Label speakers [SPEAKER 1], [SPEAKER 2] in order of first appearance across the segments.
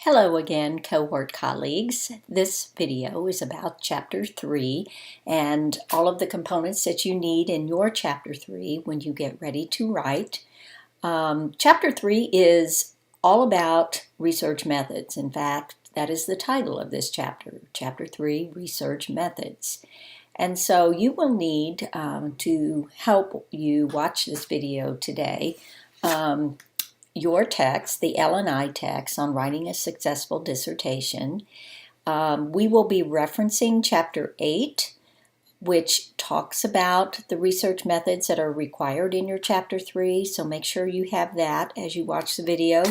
[SPEAKER 1] Hello again, cohort colleagues. This video is about Chapter 3 and all of the components that you need in your Chapter 3 when you get ready to write. Chapter 3 is all about research methods. In fact, that is the title of this chapter, Chapter 3, Research Methods. And so you will need to help you watch this video today. Your text, the L&I text on writing a successful dissertation. We will be referencing Chapter 8, which talks about the research methods that are required in your Chapter 3, so make sure you have that as you watch the video.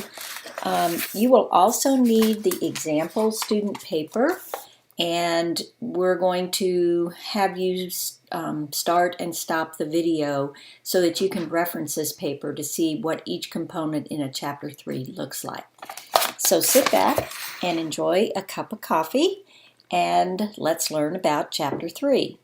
[SPEAKER 1] You will also need the example student paper, and we're going to have you start and stop the video so that you can reference this paper to see what each component in a Chapter 3 looks like. So sit back and enjoy a cup of coffee, and let's learn about Chapter 3.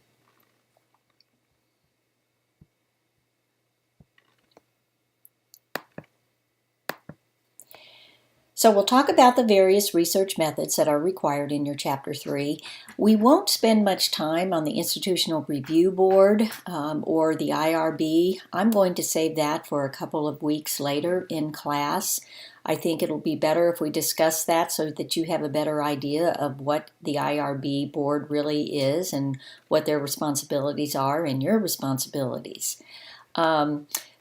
[SPEAKER 1] So we'll talk about the various research methods that are required in your Chapter 3. We won't spend much time on the Institutional Review Board or the IRB. I'm going to save that for a couple of weeks later in class. I think it'll be better if we discuss that so that you have a better idea of what the IRB board really is and what their responsibilities are and your responsibilities.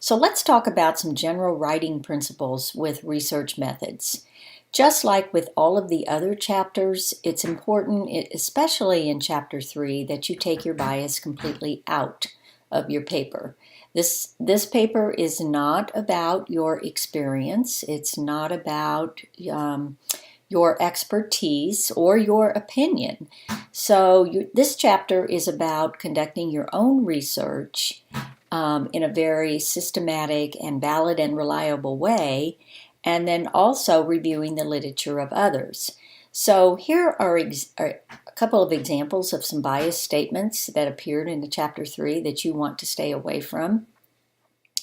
[SPEAKER 1] So let's talk about some general writing principles with research methods. Just like with all of the other chapters, it's important, especially in Chapter 3, that you take your bias completely out of your paper. This paper is not about your experience. It's not about your expertise or your opinion. So this chapter is about conducting your own research in a very systematic and valid and reliable way, and then also reviewing the literature of others. So here are a couple of examples of some biased statements that appeared in the Chapter 3 that you want to stay away from.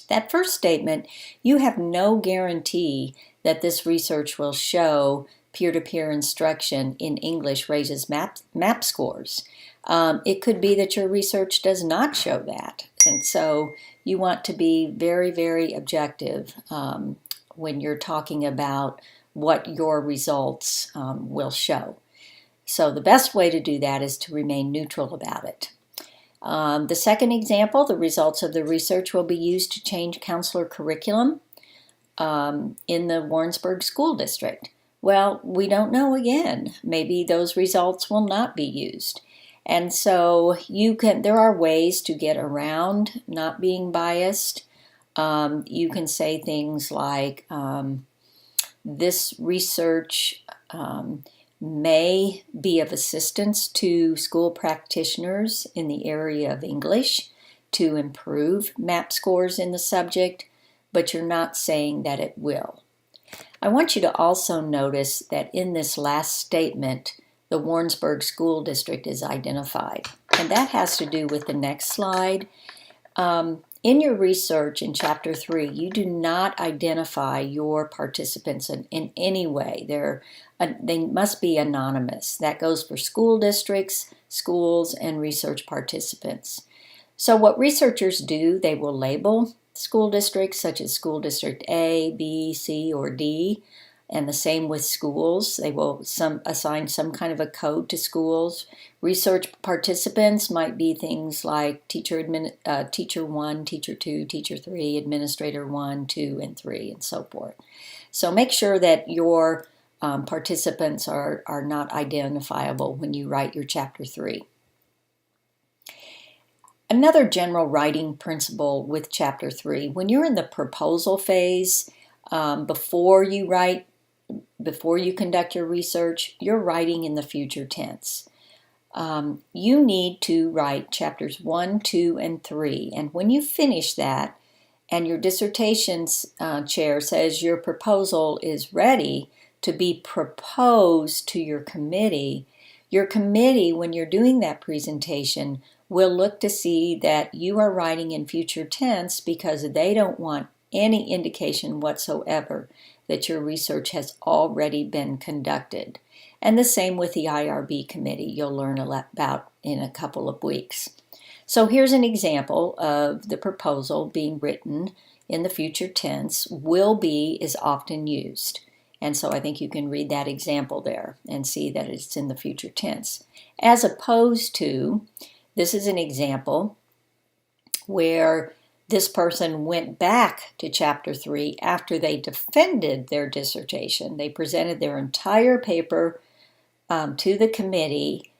[SPEAKER 1] That first statement, you have no guarantee that this research will show peer-to-peer instruction in English raises MAP scores. It could be that your research does not show that. And so you want to be very, very objective when you're talking about what your results will show. So the best way to do that is to remain neutral about it. The second example, the results of the research will be used to change counselor curriculum in the Warrensburg School District. Well, we don't know again. Maybe those results will not be used. And so there are ways to get around not being biased. You can say things like, this research may be of assistance to school practitioners in the area of English to improve MAP scores in the subject, but you're not saying that it will. I want you to also notice that in this last statement, the Warrensburg School District is identified, and that has to do with the next slide. In your research in Chapter 3, you do not identify your participants in any way. They must be anonymous. That goes for school districts, schools, and research participants. So what researchers do, they will label school districts such as School District A, B, C, or D, and the same with schools. They will assign some kind of a code to schools. Research participants might be things like teacher 1, teacher 2, teacher 3, administrator 1, 2, and 3, and so forth. So make sure that your participants are not identifiable when you write your Chapter 3. Another general writing principle with Chapter 3, when you're in the proposal phase, before you conduct your research, you're writing in the future tense. You need to write Chapters 1, 2, and 3, and when you finish that and your dissertation's chair says your proposal is ready to be proposed to your committee, when you're doing that presentation, will look to see that you are writing in future tense because they don't want any indication whatsoever that your research has already been conducted. And the same with the IRB committee you'll learn a lot about in a couple of weeks. So here's an example of the proposal being written in the future tense. Will be is often used. And so I think you can read that example there and see that it's in the future tense. As opposed to, this is an example where this person went back to chapter 3 after they defended their dissertation. They presented their entire paper to the committee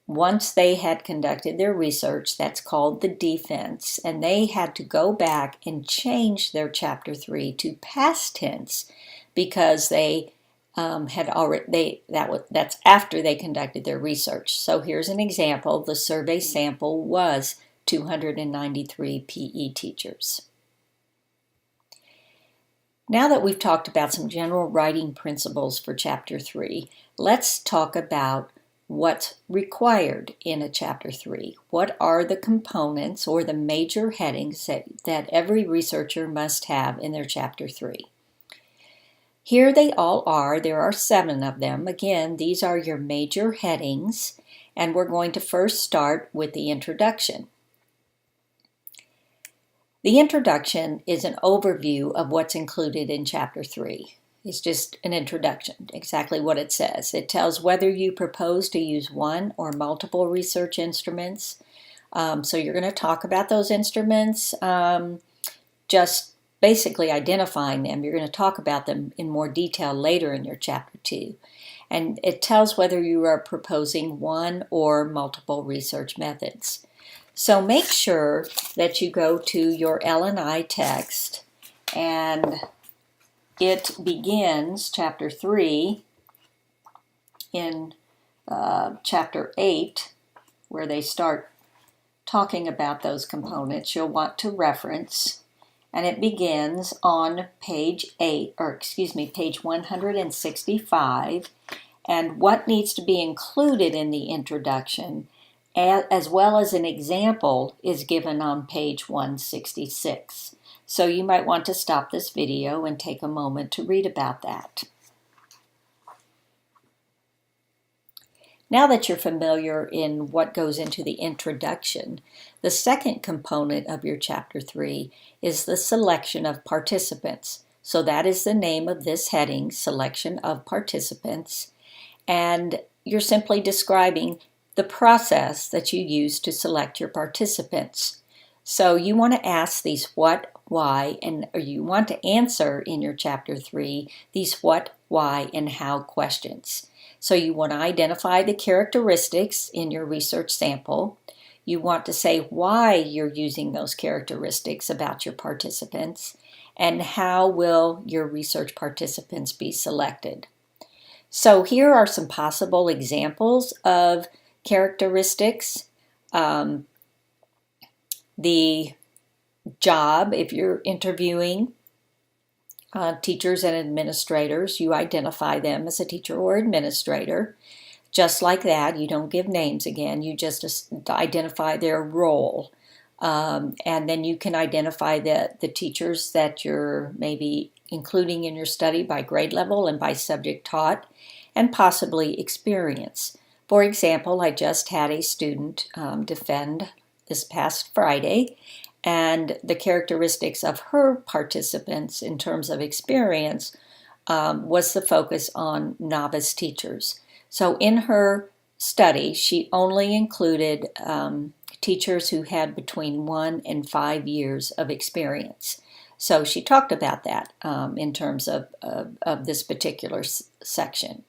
[SPEAKER 1] once they had conducted their research. That's called the defense, and they had to go back and change their chapter 3 to past tense because they that's after they conducted their research. So here's an example. The survey sample was 293 PE teachers. Now that we've talked about some general writing principles for chapter 3, let's talk about what's required in a chapter 3. What are the components or the major headings that every researcher must have in their chapter 3? Here they all are. There are 7 of them. Again, these are your major headings, and we're going to first start with the introduction. The introduction is an overview of what's included in chapter 3. It's just an introduction, exactly what it says. It tells whether you propose to use one or multiple research instruments. So you're going to talk about those instruments, just basically identifying them. You're going to talk about them in more detail later in your chapter 2. And it tells whether you are proposing one or multiple research methods. So make sure that you go to your L&I text, and it begins chapter 3 in chapter 8, where they start talking about those components you'll want to reference. And it begins on page 165. And what needs to be included in the introduction, as well as an example, is given on page 166. So you might want to stop this video and take a moment to read about that. Now that you're familiar in what goes into the introduction, the second component of your chapter 3 is the selection of participants. So that is the name of this heading, selection of participants. And you're simply describing the process that you use to select your participants. So you want to ask these what, why, or you want to answer in your chapter 3 these what, why, and how questions. So you want to identify the characteristics in your research sample. You want to say why you're using those characteristics about your participants, and how will your research participants be selected. So here are some possible examples of characteristics. The job, if you're interviewing teachers and administrators, you identify them as a teacher or administrator. Just like that, you don't give names again, you just identify their role. And then you can identify the teachers that you're maybe including in your study by grade level and by subject taught, and possibly experience. For example, I just had a student defend this past Friday, and the characteristics of her participants in terms of experience was the focus on novice teachers. So in her study, she only included teachers who had between 1 and 5 years of experience. So she talked about that in terms of this particular section.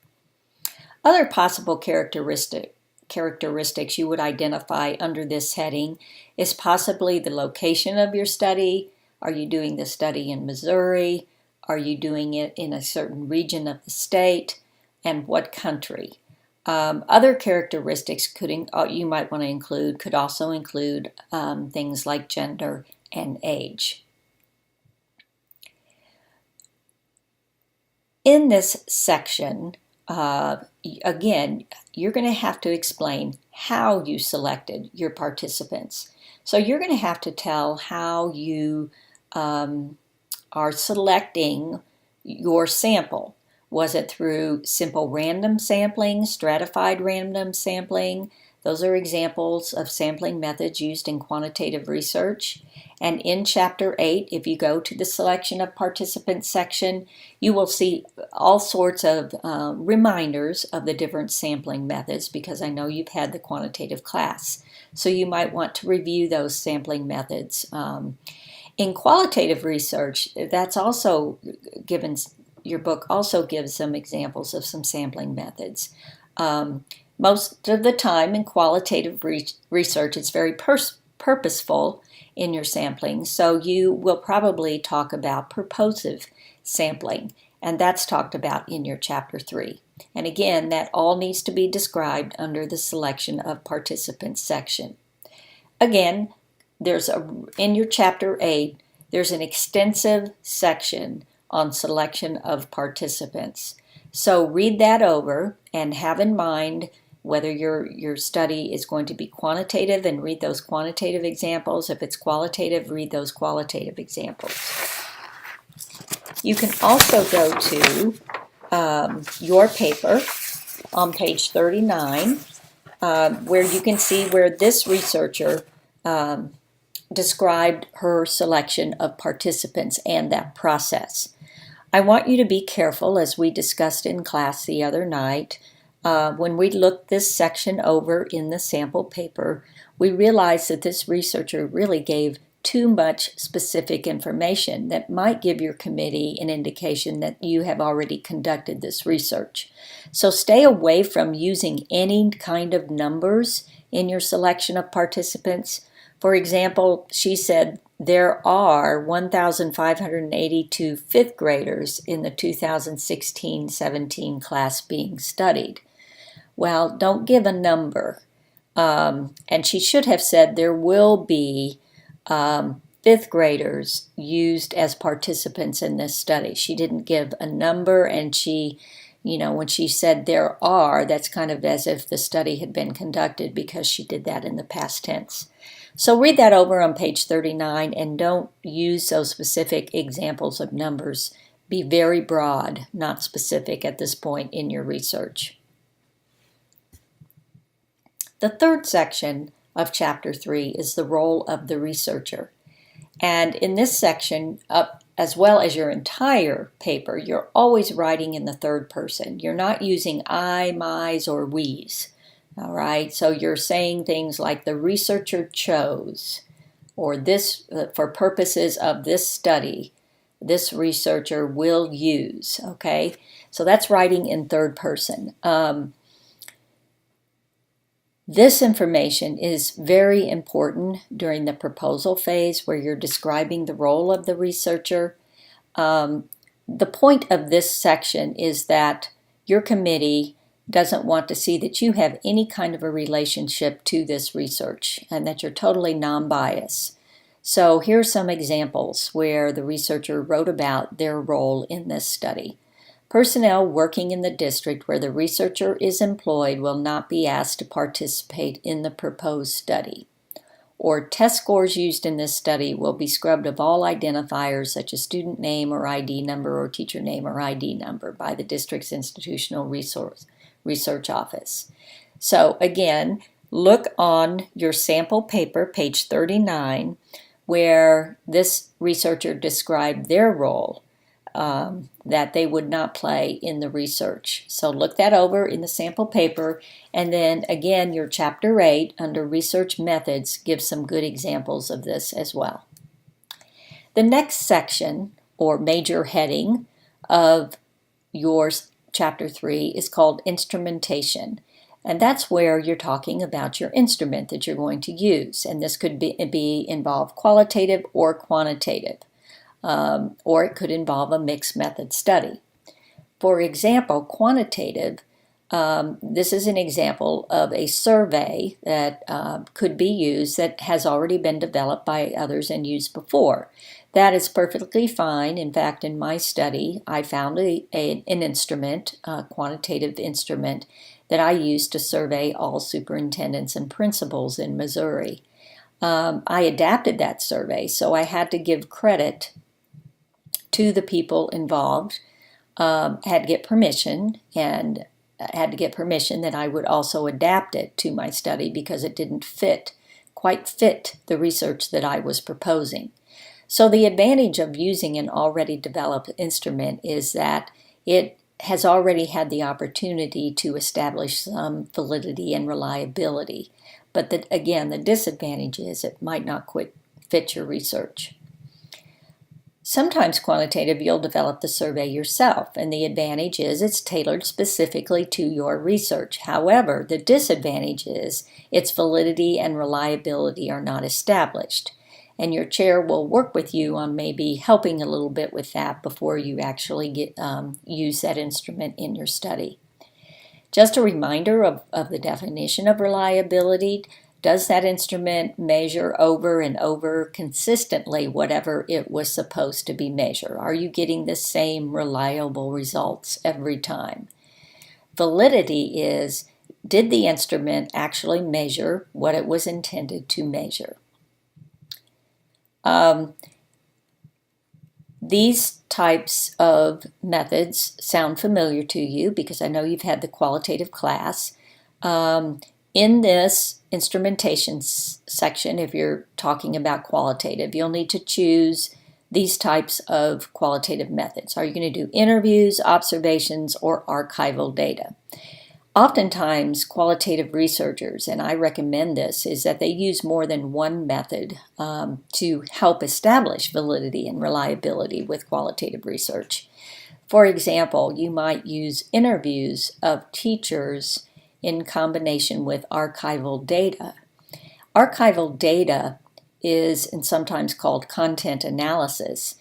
[SPEAKER 1] Other possible characteristics you would identify under this heading is possibly the location of your study. Are you doing the study in Missouri? Are you doing it in a certain region of the state? And what country? Other characteristics you might want to include could also include things like gender and age. In this section, again, you're going to have to explain how you selected your participants. So you're going to have to tell how you are selecting your sample? Was it through simple random sampling, stratified random sampling? Those are examples of sampling methods used in quantitative research. And in Chapter 8, if you go to the selection of participants section, you will see all sorts of reminders of the different sampling methods, because I know you've had the quantitative class. So you might want to review those sampling methods. In qualitative research, that's also given, your book also gives some examples of some sampling methods. Most of the time in qualitative research, it's very purposeful in your sampling, so you will probably talk about purposive sampling, and that's talked about in your Chapter 3. And again, that all needs to be described under the selection of participants section. Again, in your Chapter 8, there's an extensive section on selection of participants. So read that over and have in mind whether your study is going to be quantitative, and read those quantitative examples. If it's qualitative, read those qualitative examples. You can also go to your paper on page 39, where you can see where this researcher described her selection of participants and that process. I want you to be careful, as we discussed in class the other night. When we looked this section over in the sample paper, we realized that this researcher really gave too much specific information that might give your committee an indication that you have already conducted this research. So stay away from using any kind of numbers in your selection of participants. For example, she said there are 1,582 fifth graders in the 2016-17 class being studied. Well, don't give a number. And she should have said there will be fifth graders used as participants in this study. She didn't give a number, and when she said there are, that's kind of as if the study had been conducted, because she did that in the past tense. So read that over on page 39, and don't use those specific examples of numbers. Be very broad, not specific at this point in your research. The third section of Chapter 3 is the role of the researcher. And in this section, as well as your entire paper, you're always writing in the third person. You're not using I, my's, or we's. All right, so you're saying things like the researcher chose, or this, for purposes of this study, this researcher will use. Okay, so that's writing in third person. This information is very important during the proposal phase, where you're describing the role of the researcher. The point of this section is that your committee doesn't want to see that you have any kind of a relationship to this research, and that you're totally non-biased. So here's some examples where the researcher wrote about their role in this study. Personnel working in the district where the researcher is employed will not be asked to participate in the proposed study. Or test scores used in this study will be scrubbed of all identifiers such as student name or ID number or teacher name or ID number by the district's institutional research office. So again, look on your sample paper, page 39, where this researcher described their role that they would not play in the research. So look that over in the sample paper, and then again your Chapter 8 under Research Methods gives some good examples of this as well. The next section or major heading of your Chapter 3 is called Instrumentation, and that's where you're talking about your instrument that you're going to use, and this could involve qualitative or quantitative. Or it could involve a mixed method study. For example, quantitative, this is an example of a survey that could be used that has already been developed by others and used before. That is perfectly fine. In fact, in my study, I found an instrument, a quantitative instrument, that I used to survey all superintendents and principals in Missouri. I adapted that survey, so I had to give credit to the people involved had to get permission, and had to get permission that I would also adapt it to my study because it didn't quite fit the research that I was proposing. So the advantage of using an already developed instrument is that it has already had the opportunity to establish some validity and reliability. But again, the disadvantage is it might not quite fit your research. Sometimes quantitative, you'll develop the survey yourself, and the advantage is it's tailored specifically to your research. However, the disadvantage is its validity and reliability are not established, and your chair will work with you on maybe helping a little bit with that before you actually use that instrument in your study. Just a reminder of the definition of reliability. Does that instrument measure over and over consistently whatever it was supposed to be measured? Are you getting the same reliable results every time? Validity is, did the instrument actually measure what it was intended to measure? These types of methods sound familiar to you because I know you've had the qualitative class. In this instrumentation section, if you're talking about qualitative, you'll need to choose these types of qualitative methods. Are you going to do interviews, observations, or archival data? Oftentimes, qualitative researchers, and I recommend this, is that they use more than one method to help establish validity and reliability with qualitative research. For example, you might use interviews of teachers in combination with archival data. Archival data is, and sometimes called content analysis,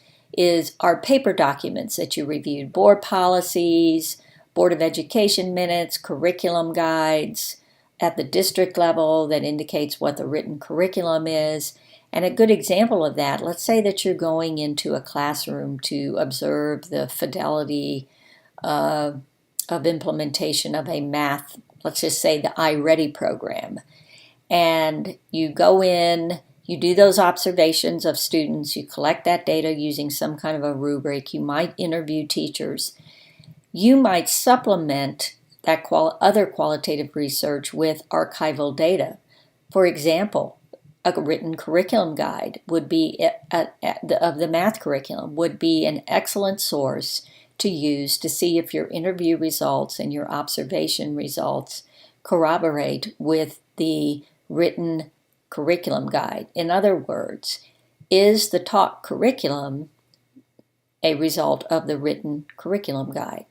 [SPEAKER 1] are paper documents that you reviewed, board policies, Board of Education minutes, curriculum guides at the district level that indicates what the written curriculum is. And a good example of that, let's say that you're going into a classroom to observe the fidelity of implementation of a math, let's just say the iReady program. And you go in, you do those observations of students, you collect that data using some kind of a rubric, you might interview teachers. You might supplement that other qualitative research with archival data. For example, a written curriculum guide would be of the math curriculum would be an excellent source to use to see if your interview results and your observation results corroborate with the written curriculum guide. In other words, is the taught curriculum a result of the written curriculum guide?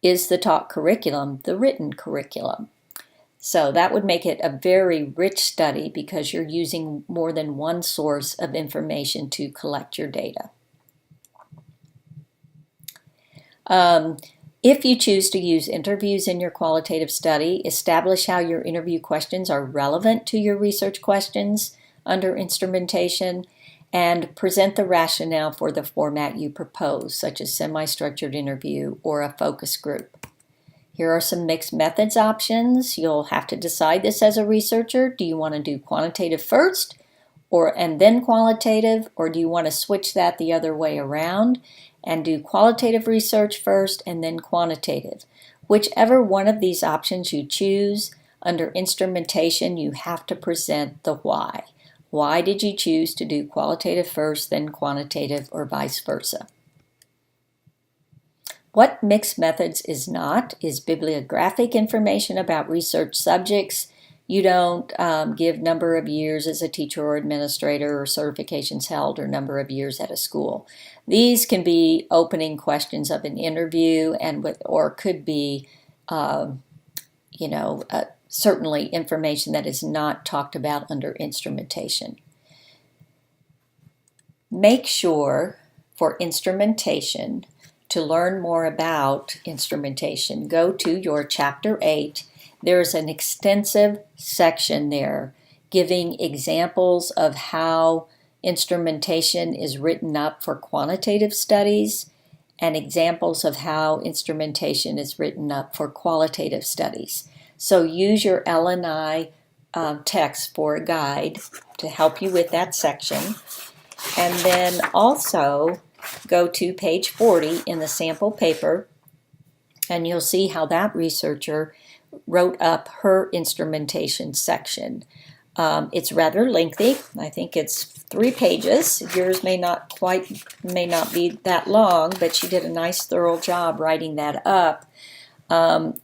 [SPEAKER 1] Is the taught curriculum the written curriculum? So that would make it a very rich study because you're using more than one source of information to collect your data. If you choose to use interviews in your qualitative study, establish how your interview questions are relevant to your research questions under instrumentation, and present the rationale for the format you propose, such as semi-structured interview or a focus group. Here are some mixed methods options. You'll have to decide this as a researcher. Do you want to do quantitative first and then qualitative, or do you want to switch that the other way around and do qualitative research first and then quantitative? Whichever one of these options you choose, under instrumentation, you have to present the why. Why did you choose to do qualitative first, then quantitative, or vice versa? What mixed methods is not is bibliographic information about research subjects. You don't give number of years as a teacher or administrator or certifications held or number of years at a school. These can be opening questions of an interview or could be, certainly information that is not talked about under instrumentation. Make sure for instrumentation to learn more about instrumentation, go to your Chapter 8. There's an extensive section there giving examples of how instrumentation is written up for quantitative studies and examples of how instrumentation is written up for qualitative studies. So use your L&I text for a guide to help you with that section. And then also go to page 40 in the sample paper, and you'll see how that researcher wrote up her instrumentation section. It's rather lengthy. I think it's 3 pages. Yours may not be that long, but she did a nice thorough job writing that up.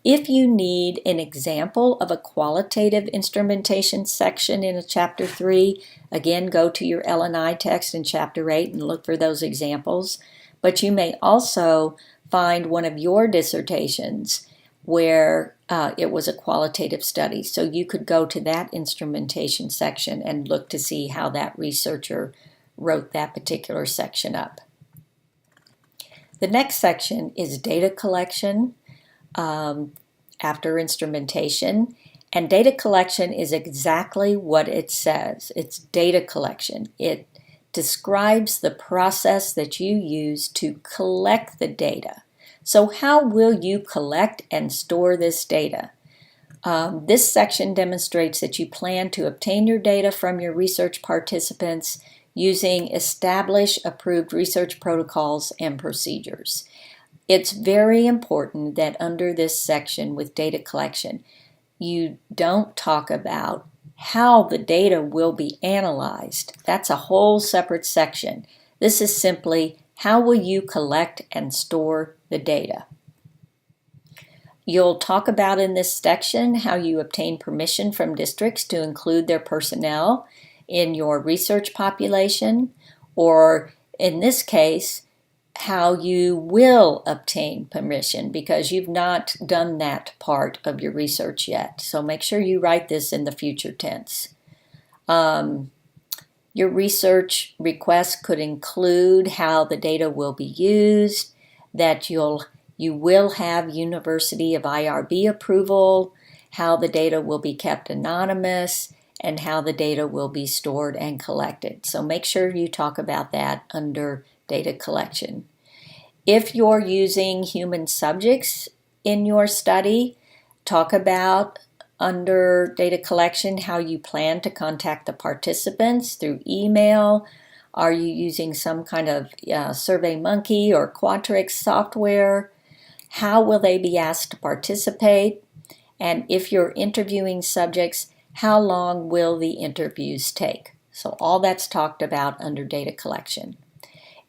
[SPEAKER 1] If you need an example of a qualitative instrumentation section in a chapter 3, again, go to your L&I text in chapter 8 and look for those examples. But you may also find one of your dissertations where it was a qualitative study. So you could go to that instrumentation section and look to see how that researcher wrote that particular section up. The next section is data collection after instrumentation. And data collection is exactly what it says. It's data collection. It describes the process that you use to collect the data. So how will you collect and store this data? This section demonstrates that you plan to obtain your data from your research participants using established approved research protocols and procedures. It's very important that under this section with data collection, you don't talk about how the data will be analyzed. That's a whole separate section. This is simply how will you collect and store the data. You'll talk about in this section how you obtain permission from districts to include their personnel in your research population, or in this case, how you will obtain permission because you've not done that part of your research yet. So make sure you write this in the future tense. Your research request could include how the data will be used, that you will have University of IRB approval, how the data will be kept anonymous, and how the data will be stored and collected. So make sure you talk about that under data collection. If you're using human subjects in your study, talk about under data collection how you plan to contact the participants through email. Are you using some kind of SurveyMonkey or Qualtrics software? How will they be asked to participate? And if you're interviewing subjects, how long will the interviews take? So all that's talked about under data collection.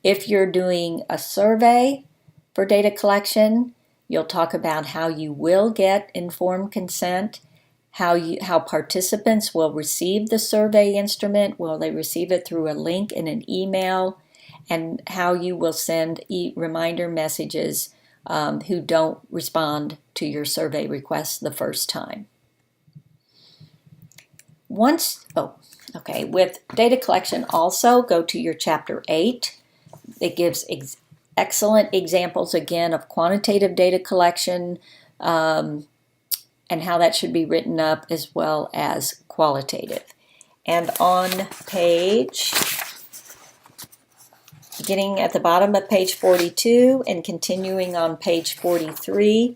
[SPEAKER 1] If you're doing a survey for data collection, you'll talk about how you will get informed consent, how participants will receive the survey instrument. Will they receive it through a link in an email? And how you will send reminder messages who don't respond to your survey request the first time. With data collection also, go to your chapter 8. It gives excellent examples again of quantitative data collection and how that should be written up, as well as qualitative. And on page, beginning at the bottom of page 42 and continuing on page 43,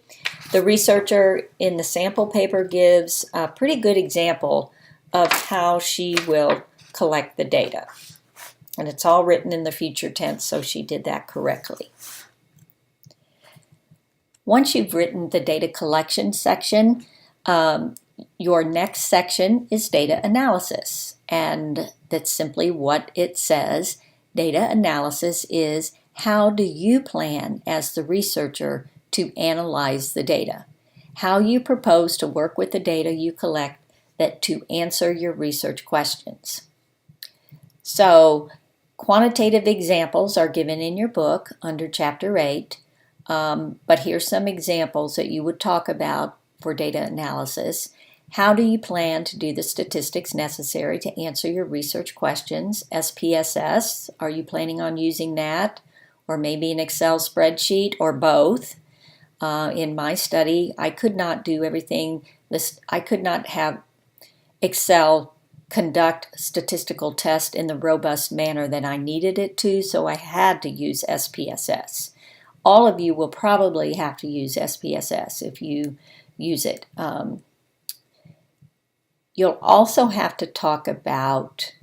[SPEAKER 1] the researcher in the sample paper gives a pretty good example of how she will collect the data. And it's all written in the future tense, so she did that correctly. Once you've written the data collection section, your next section is data analysis. And that's simply what it says. Data analysis is how do you plan as the researcher to analyze the data? How you propose to work with the data you collect to answer your research questions. So, quantitative examples are given in your book under Chapter 8, but here's some examples that you would talk about for data analysis. How do you plan to do the statistics necessary to answer your research questions? SPSS, are you planning on using that? Or maybe an Excel spreadsheet, or both? In my study, I could not do everything. I could not have Excel conduct statistical tests in the robust manner that I needed it to, so I had to use SPSS. All of you will probably have to use SPSS if you use it. You'll also have to talk about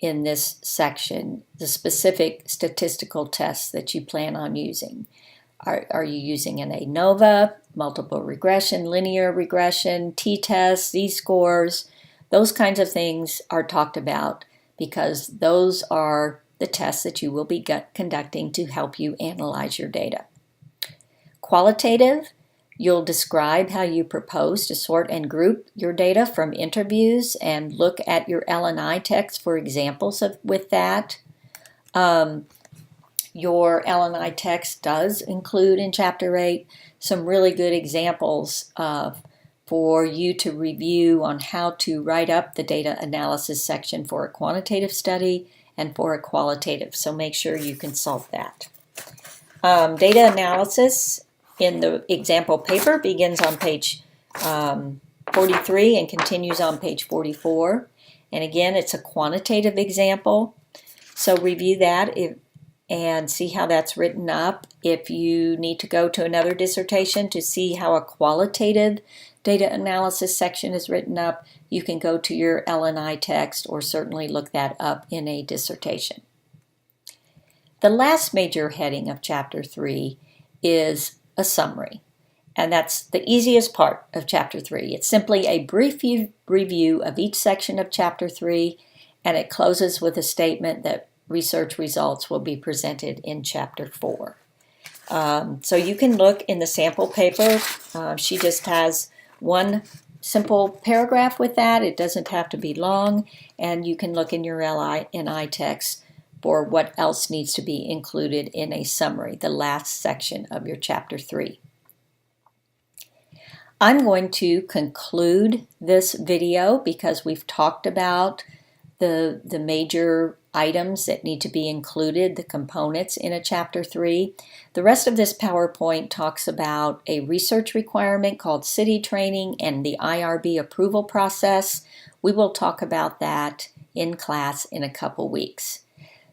[SPEAKER 1] in this section the specific statistical tests that you plan on using. Are you using an ANOVA, multiple regression, linear regression, t-tests, z-scores? Those kinds of things are talked about because those are the tests that you will be conducting to help you analyze your data. Qualitative, you'll describe how you propose to sort and group your data from interviews and look at your L&I text for examples with that. Your L&I text does include in Chapter 8 some really good examples for you to review on how to write up the data analysis section for a quantitative study and for a qualitative, so make sure you consult that. Data analysis in the example paper begins on page 43 and continues on page 44. And again, it's a quantitative example, so review that and see how that's written up. If you need to go to another dissertation to see how a qualitative data analysis section is written up, you can go to your L&I text or certainly look that up in a dissertation. The last major heading of Chapter 3 is a summary, and that's the easiest part of Chapter 3. It's simply a brief review of each section of Chapter 3, and it closes with a statement that research results will be presented in Chapter 4. So you can look in the sample paper. She just has one simple paragraph with that. It doesn't have to be long, and you can look in your L&I text for what else needs to be included in a summary, the last section of your Chapter 3. I'm going to conclude this video because we've talked about the major items that need to be included, the components in a Chapter 3. The rest of this PowerPoint talks about a research requirement called city training and the IRB approval process. We will talk about that in class in a couple weeks.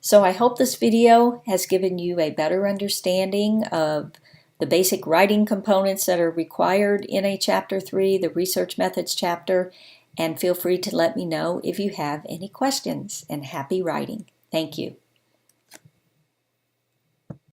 [SPEAKER 1] So I hope this video has given you a better understanding of the basic writing components that are required in a Chapter 3, the Research Methods chapter, and feel free to let me know if you have any questions, and happy writing. Thank you.